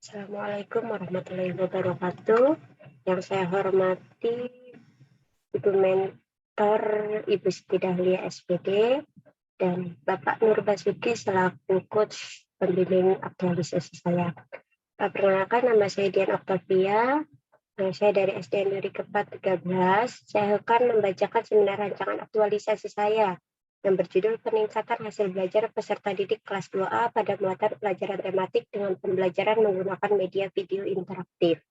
Assalamualaikum warahmatullahi wabarakatuh. Yang saya hormati Ibu Mentor Ibu Siti Dahlia SPD dan Bapak Nur Basuki selaku coach pembimbing aktualisasi saya. Perkenalkan, nama saya Dian Octavia. Saya dari SD Negeri Kepat 13. Saya akan membacakan seminar rancangan aktualisasi saya yang berjudul Peningkatan Hasil Belajar Peserta Didik Kelas 2A pada muatan pelajaran tematik dengan pembelajaran menggunakan media video interaktif.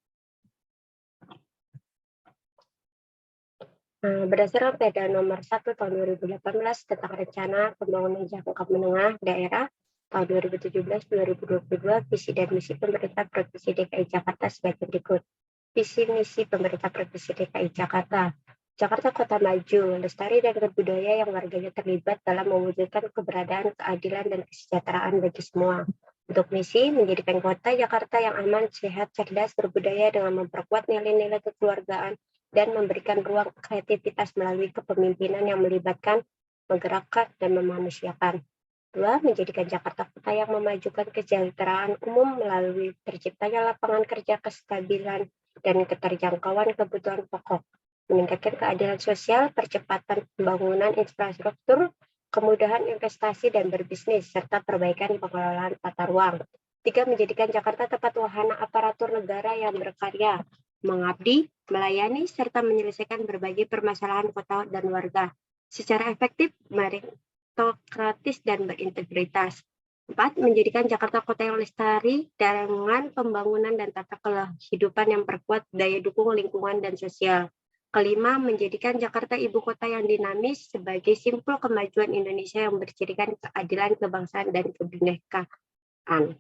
Berdasarkan Perda Nomor 1 Tahun 2018 tentang Rencana Pembangunan Jangka Menengah Daerah tahun 2017-2022, visi dan misi pemerintah Provinsi DKI Jakarta sebagai berikut. Visi misi pemerintah Provinsi DKI Jakarta. Jakarta Kota Maju, lestari dan berbudaya yang warganya terlibat dalam mewujudkan keberadaan, keadilan, dan kesejahteraan bagi semua. Untuk misi, menjadikan kota Jakarta yang aman, sehat, cerdas, berbudaya dengan memperkuat nilai-nilai kekeluargaan dan memberikan ruang kreativitas melalui kepemimpinan yang melibatkan, menggerakkan, dan memanusiakan. 2. Menjadikan Jakarta kota yang memajukan kesejahteraan umum melalui terciptanya lapangan kerja, kestabilan, dan keterjangkauan kebutuhan pokok. Meningkatkan keadilan sosial, percepatan pembangunan infrastruktur, kemudahan investasi dan berbisnis, serta perbaikan pengelolaan tata ruang. 3. Menjadikan Jakarta tempat wahana aparatur negara yang berkarya, mengabdi, melayani, serta menyelesaikan berbagai permasalahan kota dan warga secara efektif, meritokratis, dan berintegritas. 4. Menjadikan Jakarta kota yang lestari dengan pembangunan dan tata kehidupan yang perkuat daya dukung lingkungan dan sosial. 5. Menjadikan Jakarta ibu kota yang dinamis sebagai simpul kemajuan Indonesia yang bercirikan keadilan, kebangsaan, dan kebinekaan.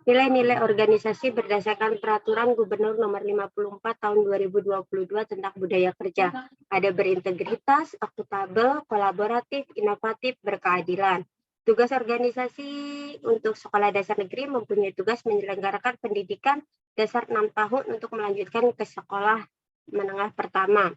Nilai-nilai organisasi berdasarkan Peraturan Gubernur Nomor 54 Tahun 2022 tentang Budaya Kerja. Ada berintegritas, akuntabel, kolaboratif, inovatif, berkeadilan. Tugas organisasi untuk sekolah dasar negeri mempunyai tugas menyelenggarakan pendidikan dasar 6 tahun untuk melanjutkan ke sekolah menengah pertama.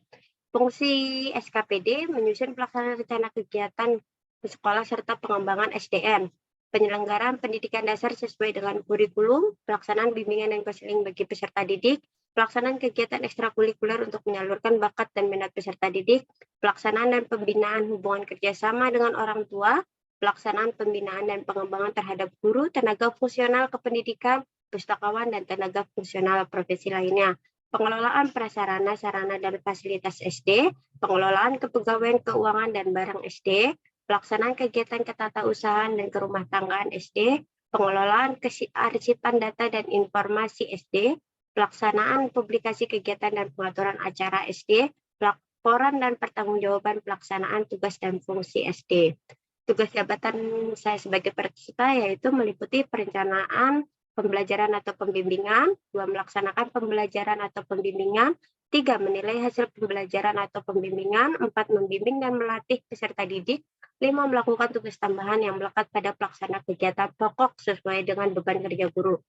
Fungsi SKPD menyusun pelaksanaan rencana kegiatan di sekolah serta pengembangan SDM. Penyelenggaraan pendidikan dasar sesuai dengan kurikulum, pelaksanaan bimbingan dan konseling bagi peserta didik, pelaksanaan kegiatan ekstrakurikuler untuk menyalurkan bakat dan minat peserta didik, pelaksanaan dan pembinaan hubungan kerjasama dengan orang tua, pelaksanaan pembinaan dan pengembangan terhadap guru, tenaga fungsional kependidikan, pustakawan, dan tenaga fungsional profesi lainnya, pengelolaan prasarana, sarana, dan fasilitas SD, pengelolaan kepegawaian keuangan dan barang SD, pelaksanaan kegiatan ketatausahaan dan kerumah tanggaan SD, pengelolaan kearsipan data dan informasi SD, pelaksanaan publikasi kegiatan dan pengaturan acara SD, laporan dan pertanggungjawaban pelaksanaan tugas dan fungsi SD. Tugas jabatan saya sebagai peserta yaitu meliputi perencanaan pembelajaran atau pembimbingan, 2. Melaksanakan pembelajaran atau pembimbingan, 3. Menilai hasil pembelajaran atau pembimbingan, 4. Membimbing dan melatih peserta didik, 5. Melakukan tugas tambahan yang melekat pada pelaksana kegiatan pokok sesuai dengan beban kerja guru.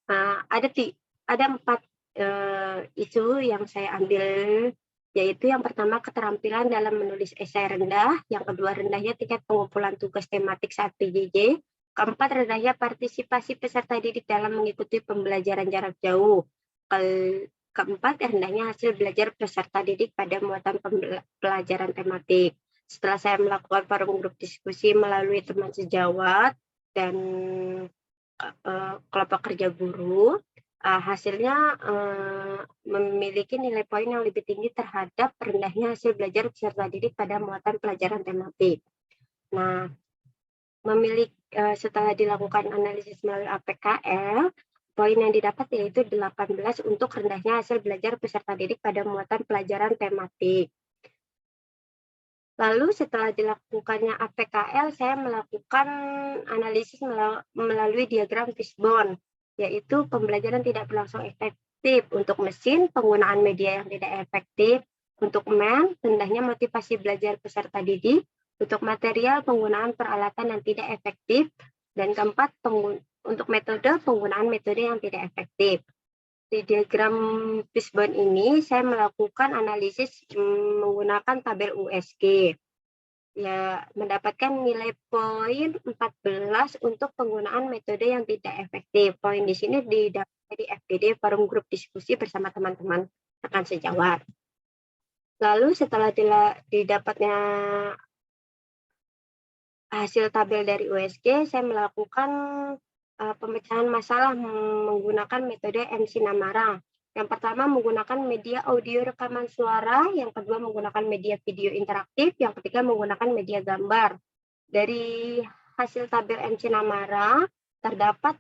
Ada 4 isu yang saya ambil, yaitu yang pertama keterampilan dalam menulis esai rendah, yang kedua rendahnya tingkat pengumpulan tugas tematik saat PJJ, keempat rendahnya partisipasi peserta didik dalam mengikuti pembelajaran jarak jauh, keempat rendahnya hasil belajar peserta didik pada muatan pelajaran tematik. Setelah saya melakukan forum grup diskusi melalui teman sejawat dan kelompok kerja guru, hasilnya memiliki nilai poin yang lebih tinggi terhadap rendahnya hasil belajar peserta didik pada muatan pelajaran tematik. Nah, setelah dilakukan analisis melalui APKL, poin yang didapat yaitu 18 untuk rendahnya hasil belajar peserta didik pada muatan pelajaran tematik. Lalu setelah dilakukannya APKL, saya melakukan analisis melalui diagram fishbone, yaitu pembelajaran tidak berlangsung efektif untuk mesin, penggunaan media yang tidak efektif, untuk MEN, rendahnya motivasi belajar peserta didik, untuk material, penggunaan peralatan yang tidak efektif, dan keempat, untuk metode, penggunaan metode yang tidak efektif. Di diagram fishbone ini saya melakukan analisis menggunakan tabel USG. Ya, mendapatkan nilai poin 14 untuk penggunaan metode yang tidak efektif. Poin di sini didapat dari FGD, forum grup diskusi bersama teman-teman rekan sejawat. Lalu setelah didapatnya hasil tabel dari USG, saya melakukan pemecahan masalah menggunakan metode MC Namara. Yang pertama menggunakan media audio rekaman suara, yang kedua menggunakan media video interaktif, yang ketiga menggunakan media gambar. Dari hasil tabel MC Namara terdapat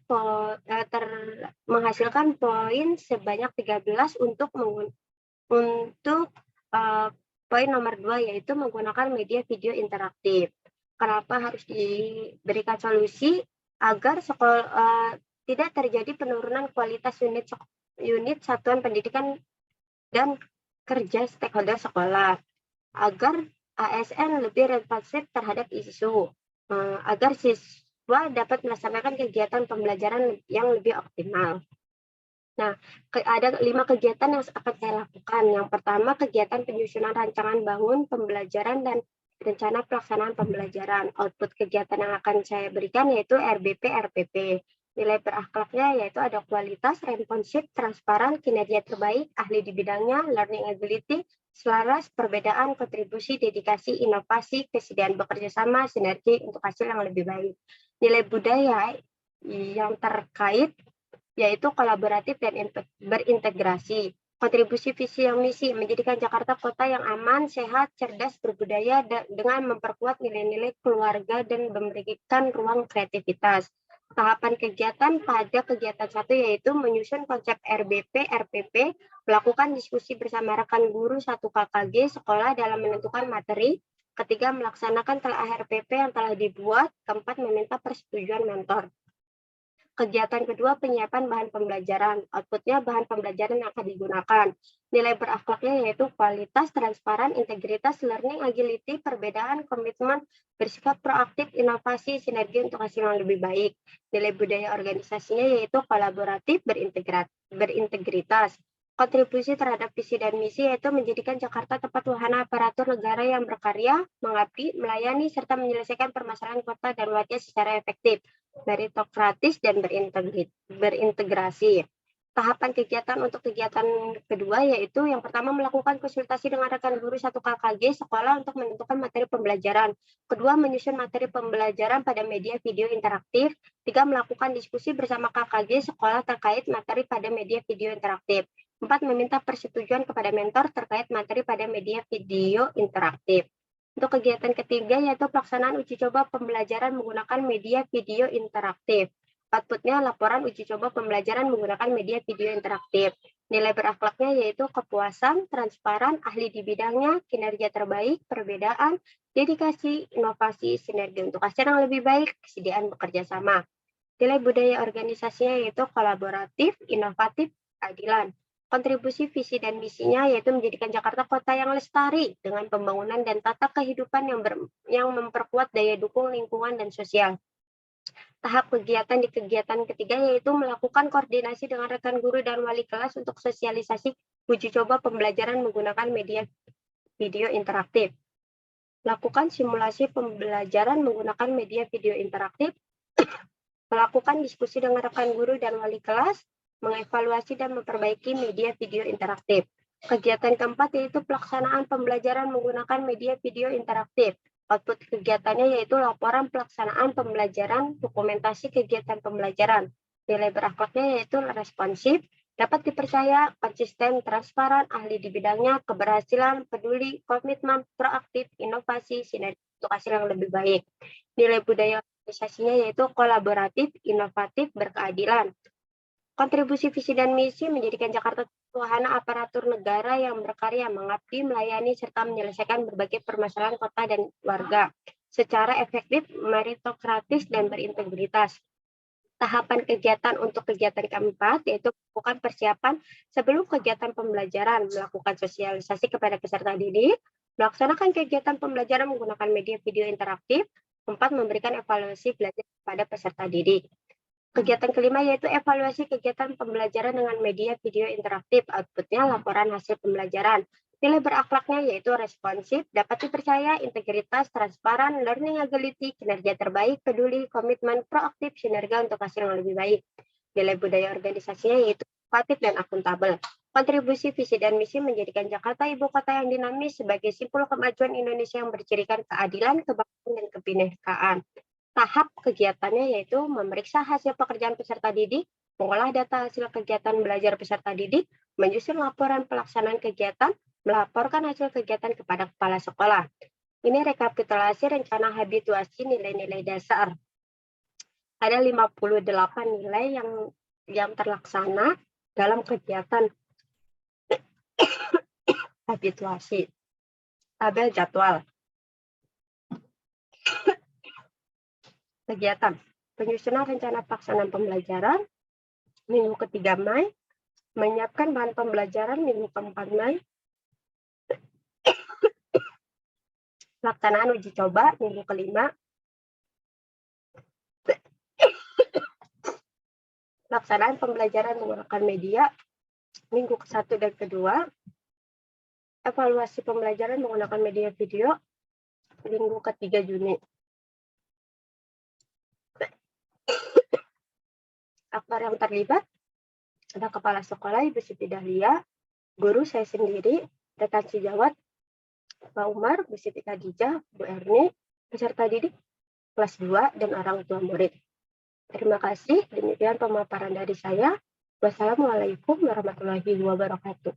menghasilkan poin sebanyak 13 untuk poin nomor 2, yaitu menggunakan media video interaktif. Kenapa harus diberikan solusi? Agar tidak terjadi penurunan kualitas unit satuan pendidikan dan kerja stakeholder sekolah, agar ASN lebih responsif terhadap isu, agar siswa dapat melaksanakan kegiatan pembelajaran yang lebih optimal. Nah, ada 5 kegiatan yang akan saya lakukan. Yang pertama, kegiatan penyusunan rancangan bangun pembelajaran dan rencana pelaksanaan pembelajaran. Output kegiatan yang akan saya berikan yaitu RBP, RPP. Nilai berakhlaknya yaitu ada kualitas, responsif, transparan, kinerja terbaik, ahli di bidangnya, learning ability, selaras, perbedaan, kontribusi, dedikasi, inovasi, kesediaan bekerja sama, sinergi untuk hasil yang lebih baik. Nilai budaya yang terkait yaitu kolaboratif dan berintegrasi. Kontribusi visi yang misi menjadikan Jakarta kota yang aman, sehat, cerdas, berbudaya dengan memperkuat nilai-nilai keluarga dan memberikan ruang kreativitas. Tahapan kegiatan pada kegiatan 1 yaitu menyusun konsep RBP, RPP, melakukan diskusi bersama rekan guru 1 KKG sekolah dalam menentukan materi. Ketiga, melaksanakan telah RPP yang telah dibuat. Keempat, meminta persetujuan mentor. Kegiatan kedua, penyiapan bahan pembelajaran. Outputnya bahan pembelajaran yang akan digunakan. Nilai berakhlaknya yaitu kualitas, transparan, integritas, learning, agility, perbedaan, komitmen, bersikap proaktif, inovasi, sinergi untuk hasil yang lebih baik. Nilai budaya organisasinya yaitu kolaboratif, berintegritas. Kontribusi terhadap visi dan misi yaitu menjadikan Jakarta tempat wahana aparatur negara yang berkarya, mengabdi, melayani, serta menyelesaikan permasalahan kota dan warga secara efektif, meritokratis, dan berintegrasi. Tahapan kegiatan untuk kegiatan kedua yaitu yang pertama melakukan konsultasi dengan rekan guru 1 KKG sekolah untuk menentukan materi pembelajaran. Kedua, menyusun materi pembelajaran pada media video interaktif. Tiga, melakukan diskusi bersama KKG sekolah terkait materi pada media video interaktif. 4, meminta persetujuan kepada mentor terkait materi pada media video interaktif. Untuk kegiatan ketiga yaitu pelaksanaan uji coba pembelajaran menggunakan media video interaktif. Outputnya laporan uji coba pembelajaran menggunakan media video interaktif. Nilai berakhlaknya yaitu kepuasan, transparan, ahli di bidangnya, kinerja terbaik, perbedaan, dedikasi, inovasi, sinergi untuk hasil yang lebih baik, kesediaan bekerja sama. Nilai budaya organisasinya yaitu kolaboratif, inovatif, keadilan. Kontribusi visi dan misinya yaitu menjadikan Jakarta kota yang lestari dengan pembangunan dan tata kehidupan yang memperkuat daya dukung lingkungan dan sosial. Tahap kegiatan di kegiatan ketiga yaitu melakukan koordinasi dengan rekan guru dan wali kelas untuk sosialisasi uji coba pembelajaran menggunakan media video interaktif. Lakukan simulasi pembelajaran menggunakan media video interaktif, melakukan diskusi dengan rekan guru dan wali kelas, mengevaluasi dan memperbaiki media video interaktif. Kegiatan keempat yaitu pelaksanaan pembelajaran menggunakan media video interaktif. Output kegiatannya yaitu laporan pelaksanaan pembelajaran, dokumentasi kegiatan pembelajaran. Nilai berakhlaknya yaitu responsif, dapat dipercaya, konsisten, transparan, ahli di bidangnya, keberhasilan, peduli, komitmen, proaktif, inovasi, sinergi untuk hasil yang lebih baik. Nilai budaya organisasinya yaitu kolaboratif, inovatif, berkeadilan. Kontribusi visi dan misi menjadikan Jakarta wahana aparatur negara yang berkarya, mengabdi, melayani, serta menyelesaikan berbagai permasalahan kota dan warga secara efektif, meritokratis, dan berintegritas. Tahapan kegiatan untuk kegiatan keempat yaitu melakukan persiapan sebelum kegiatan pembelajaran, melakukan sosialisasi kepada peserta didik, melaksanakan kegiatan pembelajaran menggunakan media video interaktif, 4, memberikan evaluasi belajar kepada peserta didik. Kegiatan kelima yaitu evaluasi kegiatan pembelajaran dengan media video interaktif, outputnya laporan hasil pembelajaran. Nilai berakhlaknya yaitu responsif, dapat dipercaya, integritas, transparan, learning ability, kinerja terbaik, peduli, komitmen, proaktif, sinergi untuk hasil yang lebih baik. Nilai budaya organisasinya yaitu inovatif dan akuntabel. Kontribusi visi dan misi menjadikan Jakarta ibu kota yang dinamis sebagai simpul kemajuan Indonesia yang bercirikan keadilan, kebangsaan, dan kebinekaan. Tahap kegiatannya yaitu memeriksa hasil pekerjaan peserta didik, mengolah data hasil kegiatan belajar peserta didik, menyusun laporan pelaksanaan kegiatan, melaporkan hasil kegiatan kepada kepala sekolah. Ini rekapitulasi rencana habituasi nilai-nilai dasar. Ada 58 nilai yang terlaksana dalam kegiatan habituasi. Tabel jadwal. Kegiatan penyusunan rencana pelaksanaan pembelajaran minggu ke-3 Mei, menyiapkan bahan pembelajaran minggu ke-4 Mei, pelaksanaan uji coba minggu ke-5, pelaksanaan pembelajaran menggunakan media minggu ke-1 dan ke-2, evaluasi pembelajaran menggunakan media video minggu ke-3 Juni. Aktor yang terlibat ada kepala sekolah Ibu Siti Dahlia, guru saya sendiri, rekan sejawat Pak Umar, Bu Siti Khadijah, Bu Erni, peserta didik kelas 2 dan orang tua murid. Terima kasih, demikian pemaparan dari saya. Wassalamualaikum warahmatullahi wabarakatuh.